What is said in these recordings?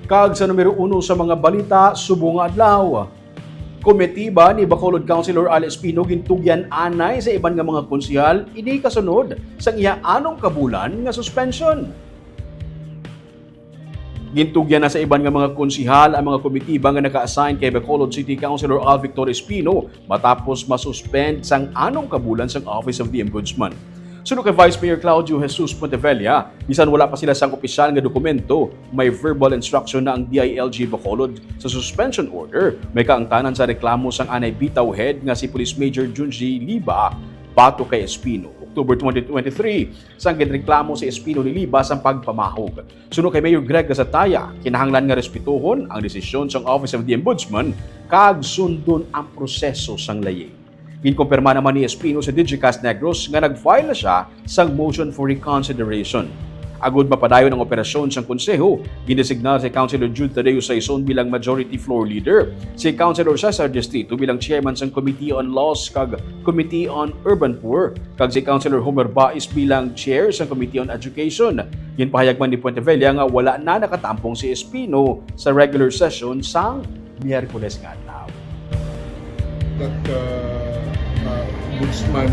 Kag sa numero 1 sa mga balita, subong nga adlaw. Komitiba ni Bacolod Councilor Al Espino gintugyan anay sa iban nga mga konsehal ini kasunod sa iya 6 ka bulan nga suspension. Gintugyan na sa iban nga mga konsehal ang mga komitiba nga naka-assign kay Bacolod City Councilor Al Espino matapos masuspend sang 6 ka bulan sang Office of the Ombudsman. Sunod kay Vice Mayor Claudio Jesus Pontevilla, bisan wala pa sila sang opisyal nga dokumento, may verbal instruction na ang DILG Bacolod sa suspension order. May kaangtanan sa reklamo sang anay bitaw head nga si Police Major Junji Liba bato kay Espino. October 2023, sang ginreklamo si Espino ni Liba sang pagpamahog. Sunod kay Mayor Greg Gasataya, kinahanglan nga respetuhon ang desisyon sang Office of the Ombudsman kag sundon ang proseso sang laying. Ginkumpirma naman ni Espino sa Digicast Negros nga nag-file na siya sa motion for reconsideration. Agud mapadayon ang operasyon sa konseho, ginesignar si Councilor Jude Tadeo Saison bilang majority floor leader, si Councilor Cesar Distrito bilang chairman sa Committee on Laws kag Committee on Urban Poor, kag si Councilor Homer Bais bilang chair sa Committee on Education. Ginpahayag man ni Pontevilla nga wala na nakatampong si Espino sa regular session sang Miyerkules nga adlaw. Ombudsman,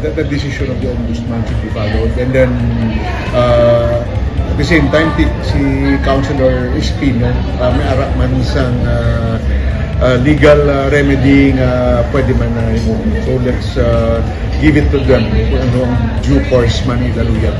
that the decision of the Ombudsman should be followed. And then, at the same time, si Councilor Espino, may arak man isang legal remedy nga pwede man na So let's give it to them kung ano ang due course man ilaluyat.